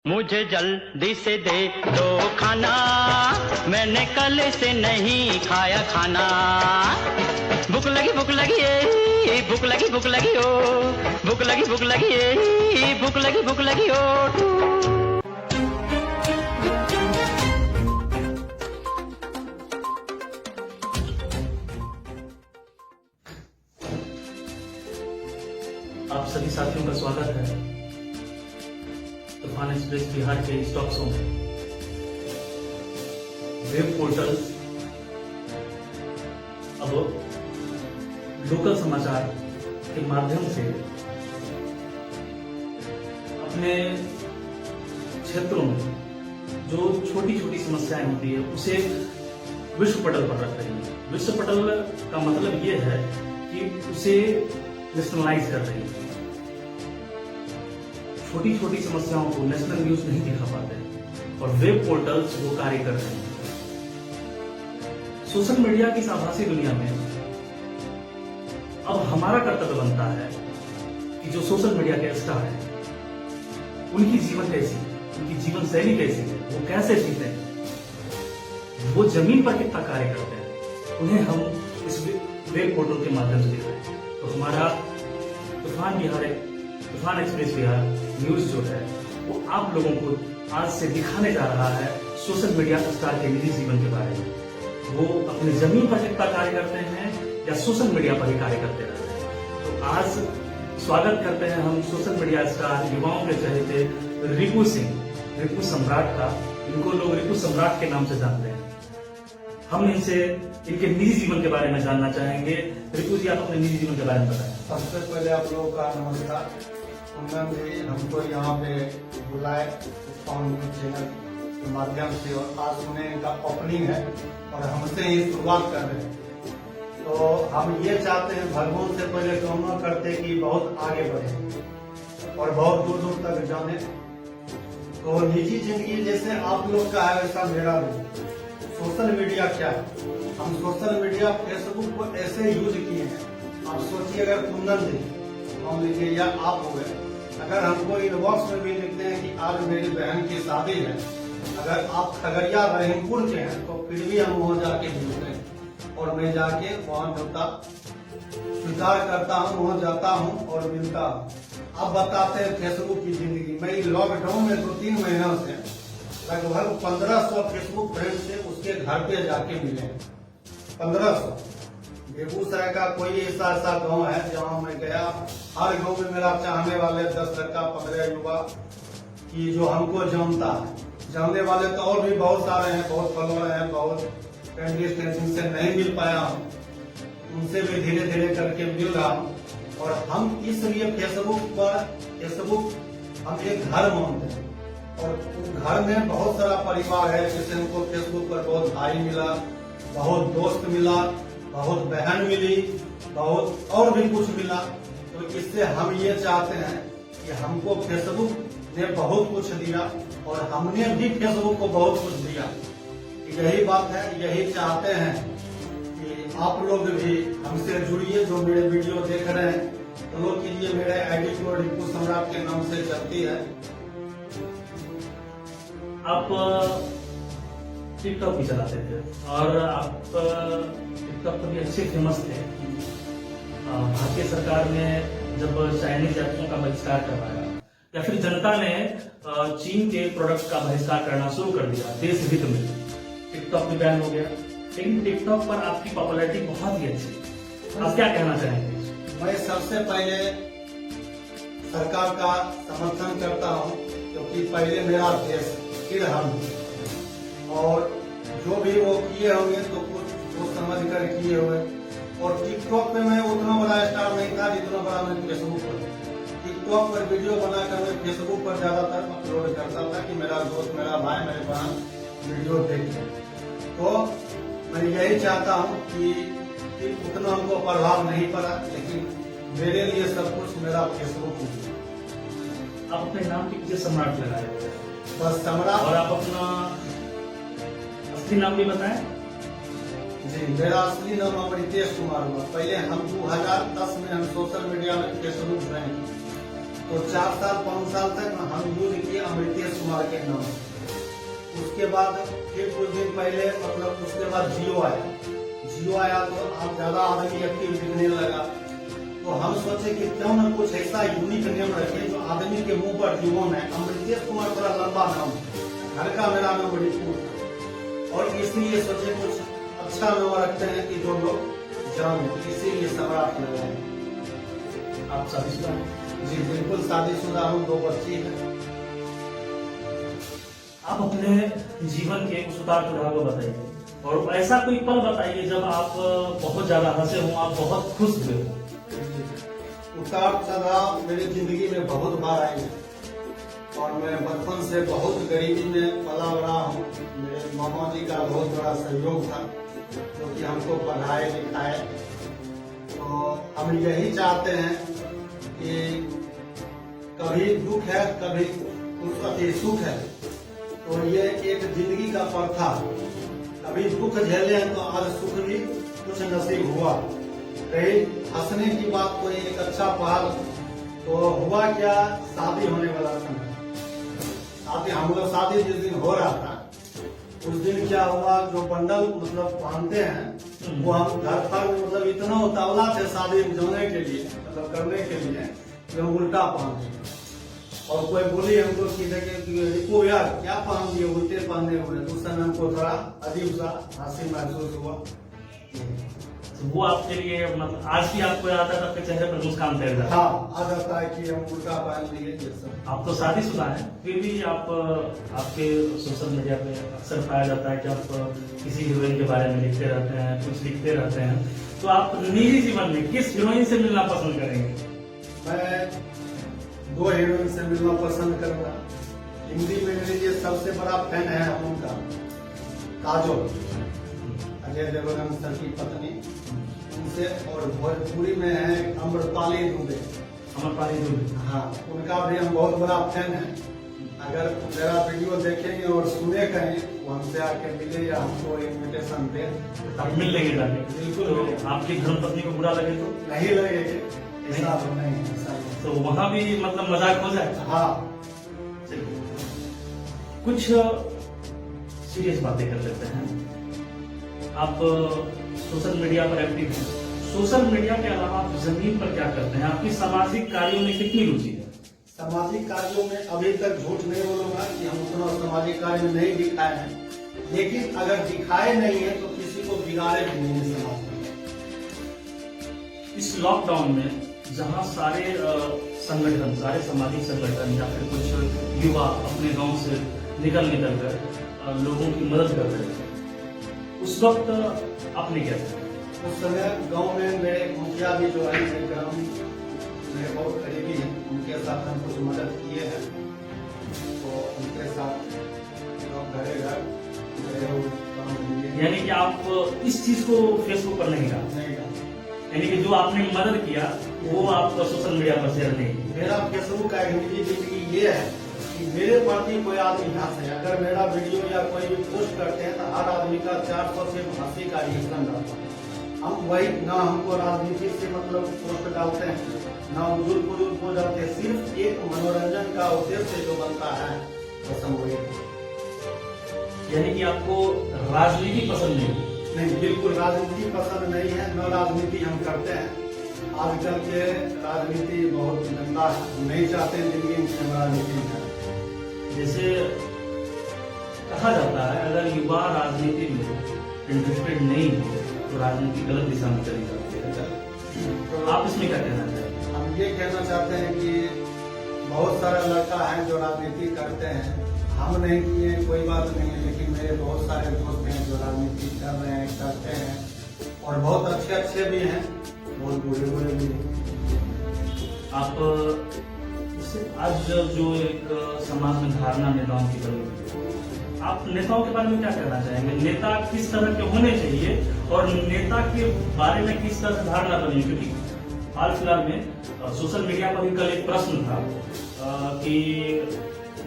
मुझे जल्दी से दे दो खाना, मैंने कल से नहीं खाया खाना। भूख लगी ए, भूख लगी ओ, भूख लगी ए, भूख लगी ओ। आप सभी साथियों का स्वागत है तूफान एक्सप्रेस बिहार के स्टॉक शो में। वेब पोर्टल अब लोकल समाचार के माध्यम से अपने क्षेत्रों में जो छोटी छोटी समस्याएं होती है उसे विश्व पटल पर रख रही है। विश्व पटल का मतलब ये है कि उसे नेशनलाइज कर रही है। छोटी छोटी समस्याओं को नेशनल न्यूज नहीं दिखा पाते हैं और वेब पोर्टल्स वो कार्य कर रहे हैं। सोशल मीडिया की इस आभासी दुनिया में अब हमारा कर्तव्य बनता है कि जो सोशल मीडिया के स्टार हैं उनकी जीवन कैसी, उनकी जीवन शैली कैसी है, वो कैसे जीते हैं, वो जमीन पर कितना कार्य करते हैं, उन्हें हम इस वेब पोर्टल के माध्यम से देख रहे हैं। तो हमारा तूफान एक्सप्रेस बिहार न्यूज जो है वो आप लोगों को आज से दिखाने जा रहा है सोशल मीडिया स्टार के निजी जीवन के बारे में। वो अपने जमीन पर कितना कार्य करते हैं या सोशल मीडिया पर ही कार्य करते रहते हैं। तो आज स्वागत करते हैं हम सोशल मीडिया स्टार युवाओं के चहेते रिपु सिंह, रिपु सम्राट का। इनको लोग रिपु सम्राट के नाम से जानते हैं। हम इनसे इनके निजी जीवन के बारे में जानना चाहेंगे। रिपु जी, आप अपने निजी जीवन के बारे में बताएं। सबसे पहले आप लोगों का नमस्कार। उन्होंने भी हमको यहाँ पे बुलाए तूफान न्यूज चैनल के माध्यम से, और आज उन्हें इनका ओपनिंग है और हमसे ही शुरुआत कर रहे हैं। तो हम ये चाहते हैं, भगवान से पहले कामना करते कि बहुत आगे बढ़े और बहुत दूर दूर तक जाने। तो निजी जिंदगी जैसे आप लोग का है वैसा मेरा भी। सोशल मीडिया क्या है? हम सोशल मीडिया फेसबुक को ऐसे यूज किए हैं। आप सोचिए, अगर कुंदन जी हम लिखे या आप हो गए, अगर हमको इनबॉक्स में भी लिखते हैं कि आज मेरी बहन की शादी है, अगर आप खगड़िया रहीमपुर के हैं तो फिर भी हम वहाँ जाके मिलते हैं और मैं जाके वहाँ न्योता स्वीकार करता हूँ, वहाँ जाता हूँ और मिलता हूँ। अब बताते हैं फेसबुक की जिंदगी। मैं लॉकडाउन में 2-3 महीनों से लगभग 1500 फेसबुक फ्रेंड से उसके घर पे जाके मिले। 1500। बेगूसराय का कोई ऐसा गांव है जहां मैं गया, हर गांव में मेरा चाहने वाले 10 लड़का 15 युवा की जो हमको जानता है। जानने वाले तो और भी बहुत सारे हैं, बहुत फॉलोअर हैं, बहुत कैंडिडेट हैं जिनसे नहीं मिल पाया हूँ, उनसे भी धीरे धीरे करके मिल रहा हूँ। और हम इसलिए फेसबुक हम एक घर मानते हैं और घर में बहुत सारा परिवार है। जैसे हमको फेसबुक पर बहुत भाई मिला, बहुत दोस्त मिला, बहुत बहन मिली, बहुत और भी कुछ मिला। तो इससे हम ये चाहते हैं कि हमको फेसबुक ने बहुत कुछ दिया और हमने भी फेसबुक को बहुत कुछ दिया। यही बात है, यही चाहते हैं कि आप लोग भी हमसे जुड़िए। जो मेरे वीडियो देख रहे हैं तो लोग कीजिए। मेरे आईडी को रिपु सम्राट के नाम से चलती है। आप टिकटॉक भी चलाते थे और आप टिकटॉक पर भी अच्छे फेमस थे। भारतीय सरकार ने जब चाइनीज ऐप्सों का बहिष्कार करवाया या फिर जनता ने चीन के प्रोडक्ट का बहिष्कार करना शुरू कर दिया देश हित में, टिकटॉक भी बैन हो गया। लेकिन टिकटॉक पर आपकी पॉपुलैरिटी बहुत ही अच्छी। आप क्या कहना चाहेंगे? मैं सबसे पहले सरकार का समर्थन करता हूँ, क्योंकि पहले मेरा देश फिर हम, और जो भी वो किए होंगे तो कुछ वो समझ कर किए हुए। और टिकटॉक पे मैं उतना बड़ा स्टार नहीं था जितना बड़ा मैं फेसबुक पर। टिकटॉक पर वीडियो बनाकर मैं फेसबुक पर ज्यादातर अपलोड करता था कि मेरा दोस्त, मेरा भाई, मेरे बहन वीडियो देखे। तो मैं यही चाहता हूँ कि उतना हमको प्रभाव नहीं पड़ा, लेकिन मेरे लिए सब कुछ मेरा फेसबुक है। आप अपने नाम के पीछे सम्राट लगाए हुए हैं, बस सम्राट। और आप अपना असली नाम भी बताएं। जी, मेरा असली नाम अमृतेश कुमार हुआ। पहले हम 2010 में हम सोशल मीडिया में फेसबुक में तो 4 साल 5 साल तक हम यूज किए अमृतेश कुमार के नाम से। उसके बाद फिर कुछ दिन पहले मतलब उसके बाद जियो आया तो अब ज्यादा आदमी एक्टिव दिखने लगा। तो हम सोचे कि क्यों न कुछ ऐसा यूनिक नेम रखे जो आदमी के मुंह पर जीवन है। अमृतेश कुमार थोड़ा लंबा नाम, घर का मेरा नाम बड़ीपुर था और इसलिए सोचे कुछ अच्छा नाम रखते हैं कि जो लोग जाने, इसीलिए सम्राट लगाए। आप शादीशुदा हैं? जी बिल्कुल शादीशुदा हूँ, 2 बच्ची है। आप अपने जीवन के उस उतार चढ़ाव को बताइए और ऐसा कोई पल बताइए जब आप बहुत ज्यादा हंसे हो, आप बहुत खुश हुए हो। उतार चढ़ाव मेरी जिंदगी में बहुत बार आई है और मैं बचपन से बहुत गरीबी में पला बड़ा हूँ। मेरे मामा जी का बहुत बड़ा सहयोग था जो कि हमको पढ़ाए लिखाए। तो हम यही चाहते हैं कि कभी दुख है कभी सुख है, तो ये एक जिंदगी का प्रथा। कभी दुख झेले हैं तो आज सुख भी कुछ नसीब हुआ। कहीं हंसने की बात कोई एक अच्छा पहल तो हुआ क्या, शादी होने वाला समय। शादी हम लोग शादी जिस दिन हो रहा था उस दिन क्या हुआ, जो बंडल मतलब पहनते हैं वो हम घर पर मतलब इतना उतावला थे शादी में जाने के लिए मतलब करने के लिए कि हम उल्टा पहनते। और कोई बोली हमको कि देखो यार क्या पहन दिए, उल्टे पहने हुए। उस समय हमको थोड़ा अजीब सा हंसी महसूस हुआ। तो वो आपके लिए मतलब आज भी आपको याद आता है, आपके चेहरे पर मुस्कान तैर जाता है? हाँ, आ जाता है कि हम उल्टा पहन लिए ये सब। आप तो शादीशुदा हैं, फिर भी आप आपके सोशल मीडिया पे अक्सर पाया जाता है कि आप किसी हीरोइन के बारे में लिखते रहते हैं, कुछ लिखते रहते हैं। तो आप निजी जीवन में किस हीरोइन से मिलना पसंद करेंगे? मैं 2 हीरोइन से मिलना पसंद करूंगा। हिंदी में मेरे लिए सबसे बड़ा फैन है उनका काजोल, अजय देवगन सर की पत्नी, उनसे। और भोजपुरी में है अमृपाली दुबे। अमरपाली दुबे, हाँ, उनका भी हम बहुत बड़ा फैन है। अगर मेरा वीडियो देखेंगे और सुने कहीं वो हमसे आके मिले या हमको इन्विटेशन दे, आप मिल लेंगे जाके? बिल्कुल। तो आपकी धर्मपत्नी को बुरा लगे तो? नहीं लगेगा, ऐसा तो नहीं, ऐसा नहीं। तो वहाँ भी मतलब मजाक हो जाए? हाँ, चलिए कुछ सीरियस बातें कर लेते हैं। आप सोशल मीडिया पर एक्टिव हैं, सोशल मीडिया के अलावा आप जमीन पर क्या करते हैं? आपकी सामाजिक कार्यों में कितनी रुचि है? सामाजिक कार्यों में अभी तक झूठ नहीं बोलूंगा कि हम उतना सामाजिक कार्य में नहीं दिखाए हैं, लेकिन अगर दिखाए नहीं है तो किसी को बिगाड़े भी नहीं है समाज में। इस लॉकडाउन में जहां सारे संगठन, सारे सामाजिक संगठन या फिर कुछ युवा अपने गांव से निकल कर लोगों की मदद कर रहे थे, उस वक्त आपने क्या किया? उस समय गांव में मेरे मुखिया भी जो है मेरे ग्राम मेरे बहुत करीबी हैं, उनके साथ हम कुछ मदद किए हैं। तो उनके साथ घरे घर यानी कि आप इस चीज को फेसबुक पर नहीं डाला? नहीं डाला। यानी कि जो आपने मदद किया वो आप सोशल मीडिया पर शेयर नहीं किया? मेरा फेसबुक का निजी जिंदगी ये है कि मेरे प्रति कोई आदमी हंसे। अगर मेरा वीडियो या कोई भी पोस्ट करते हैं तो हर आदमी का 400 से हंसी का रिएक्शन रहता है। हम वही ना हमको राजनीति से मतलब पोस्ट डालते हैं ना बुजुर्ग को डालते हैं, सिर्फ एक मनोरंजन का उद्देश्य जो बनता है बस हम वही। यानी कि आपको राजनीति पसंद नहीं? नहीं, बिल्कुल राजनीति पसंद नहीं है, न राजनीति हम करते हैं। आजकल के राजनीति बहुत गंदा है, हम नहीं चाहते जिंदगी में राजनीति है। जैसे कहा जाता है अगर युवा राजनीति में इंटरेस्टेड नहीं हो तो राजनीति गलत दिशा में चली जाती है। तो आप इसमें क्या कहना चाहते हैं? हम ये कहना चाहते हैं कि बहुत सारा लड़का है जो राजनीति करते हैं, हम नहीं किए कोई बात नहीं है, लेकिन मेरे बहुत सारे दोस्त हैं जो राजनीति कर रहे हैं, करते हैं और बहुत अच्छे अच्छे भी हैं, बहुत बुरे बुरे भी हैं। आप आज जो एक समाज में धारणा नेताओं की बनी हुई है, आप नेताओं के बारे में क्या कहना चाहेंगे? नेता किस तरह के होने चाहिए और नेता के बारे में किस तरह से धारणा बनी? क्योंकि हाल फिलहाल में सोशल मीडिया पर भी कल एक प्रश्न था कि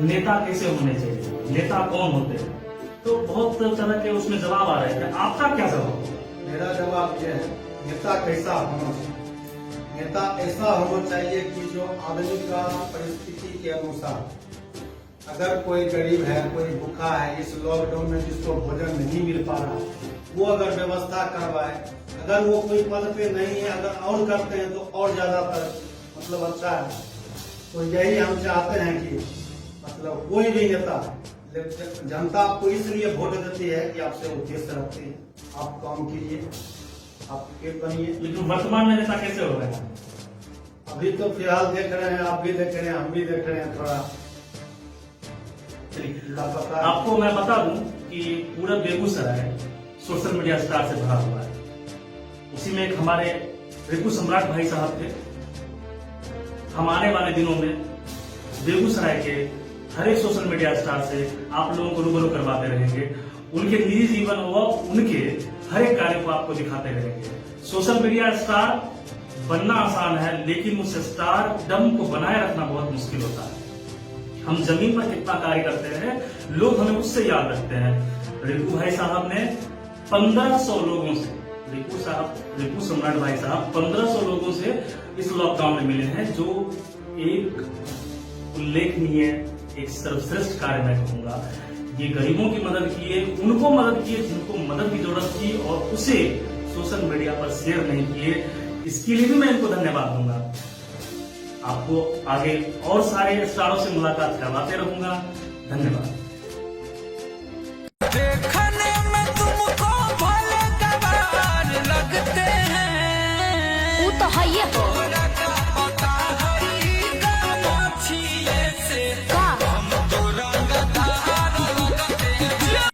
नेता कैसे होने चाहिए, नेता कौन होते हैं, तो बहुत तरह के उसमें जवाब आ रहे थे। आपका क्या जवाब? मेरा जवाब यह है, नेता कैसा होना चाहिए? नेता ऐसा होना चाहिए कि जो आदमी का परिस्थिति के अनुसार, अगर कोई गरीब है, कोई भूखा है, इस लॉकडाउन में जिसको भोजन नहीं मिल पा रहा, वो अगर व्यवस्था करवाए, अगर वो कोई पद पे नहीं है, अगर और करते हैं तो और ज्यादातर मतलब अच्छा है। तो यही हम चाहते हैं कि मतलब कोई भी नेता, जनता आपको इसलिए वोट देती है कि आपसे उद्देश्य रखती है, आप काम कीजिए, आप क्रिकेट बनिए। लेकिन वर्तमान में नेता कैसे हो रहे हैं? अभी तो फिलहाल देख रहे हैं, आप भी देख रहे हैं, हम भी देख रहे हैं, थोड़ा लापता है। आपको मैं बता दूं कि पूरा बेगूसराय सोशल मीडिया स्टार से भरा हुआ है। उसी में एक हमारे रिपु सम्राट भाई साहब थे। हम आने वाले दिनों में बेगूसराय के हर एक सोशल मीडिया स्टार से आप लोगों को रूबरू करवाते रहेंगे। उनके निजी जीवन व उनके हर एक कार्य को आपको दिखाते रहेंगे। सोशल मीडिया स्टार बनना आसान है, लेकिन उस स्टार डम को बनाए रखना बहुत मुश्किल होता है। हम जमीन पर कितना कार्य करते हैं, लोग हमें उससे याद रखते हैं। रिपु भाई साहब ने 1500 लोगों से, रिपु सम्राट भाई साहब 1500 लोगों से इस लॉकडाउन में मिले हैं, जो एक उल्लेखनीय, एक सर्वश्रेष्ठ कार्य मैं कहूंगा। ये गरीबों की मदद किए, उनको मदद किए जिनको मदद की जरूरत थी, और उसे सोशल मीडिया पर शेयर नहीं किए। इसके लिए भी मैं इनको धन्यवाद दूंगा। आपको आगे और सारे स्टारों से मुलाकात करवाते रहूंगा। धन्यवाद।